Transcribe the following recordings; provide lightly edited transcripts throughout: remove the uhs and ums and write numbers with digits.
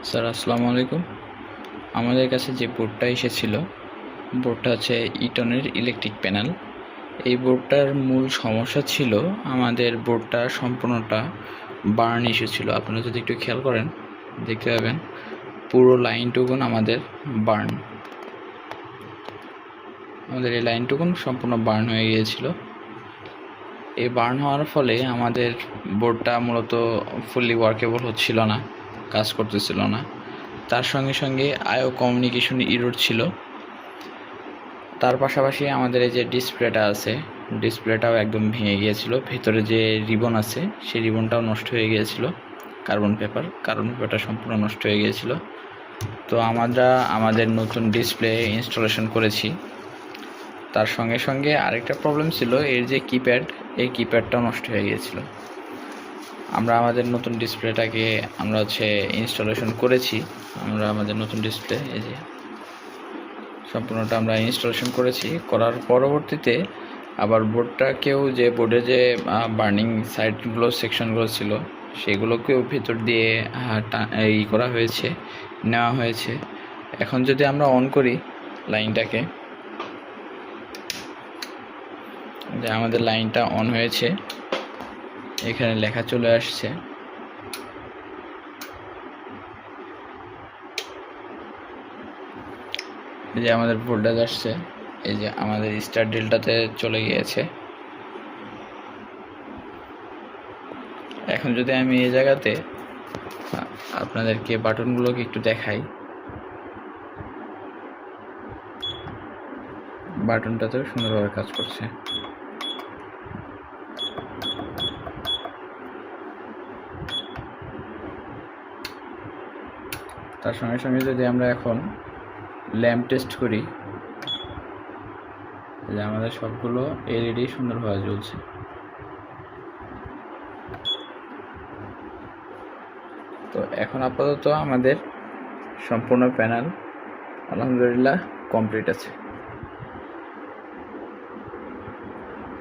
Sir আসসালামু আলাইকুম। আমাদের কাছে যে বোর্ডটা এসেছিল, বোর্ডটা হচ্ছে ইটনের ইলেকট্রিক প্যানেল। এই বোর্ডটার মূল সমস্যা ছিল আমাদের বোর্ডটা সম্পূর্ণটা বার্ন ইস্যু ছিল। আপনারা যদি একটু খেয়াল করেন দেখতে পাবেন পুরো লাইনটুকুন আমাদের বার্ন, আমাদের এই লাইনটুকুন সম্পূর্ণ বার্ন হয়ে গিয়েছিল। এই বার্ন হওয়ার ফলে আমাদের বোর্ডটা মূলত ফুললি ওয়ার্কেবল হচ্ছিল না, কাজ করতেছিল না। তার সঙ্গে সঙ্গে আইও কমিউনিকেশন ইরর ছিল। তার পাশাপাশি আমাদের এই যে ডিসপ্লেটা আছে, ডিসপ্লেটাও একদম ভেঙে গিয়েছিল। ভেতরে যে রিবন আছে সেই রিবনটাও নষ্ট হয়ে গিয়েছিল। কার্বন পেপারটা সম্পূর্ণ নষ্ট হয়ে গিয়েছিল। তো আমরা আমাদের নতুন ডিসপ্লে ইনস্টলেশন করেছি। তার সঙ্গে সঙ্গে আরেকটা প্রবলেম ছিল, এর যে কিপ্যাড, এই কিপ্যাডটাও নষ্ট হয়ে গিয়েছিল। আমরা আমাদের নতুন ডিসপ্লেটাকে আমরা ইনস্টলেশন করেছি। আমরা আমাদের নতুন ডিসপ্লে এই যে সম্পূর্ণটা আমরা ইনস্টলেশন করেছি। করার পরবর্তীতে আবার বোর্ডটাকেও, যে বোর্ডে যে বার্নিং সাইডগুলো সেকশনগুলো ছিল সেগুলোকেও ভিতর দিয়ে করা হয়েছে, নেওয়া হয়েছে। এখন যদি আমরা অন করি লাইনটাকে, যে আমাদের লাইনটা অন হয়েছে, এখানে লেখা চলে আসছে। এই যে আমাদের ভোল্টেজ আসছে, এই যে আমাদের স্টার ডেল্টাতে চলে গিয়েছে। এখন যদি আমি এই জায়গাতে আপনাদেরকে বাটনগুলোকে একটু দেখাই, বাটনটাতেও সুন্দরভাবে কাজ করছে। তার সঙ্গে সঙ্গে যদি আমরা এখন ল্যাম্প টেস্ট করি, যে আমাদের সবগুলো এলইডি সুন্দরভাবে জ্বলছে। তো এখন আপাতত আমাদের সম্পূর্ণ প্যানেল আলহামদুলিল্লাহ কমপ্লিট আছে।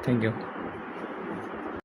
Thank you.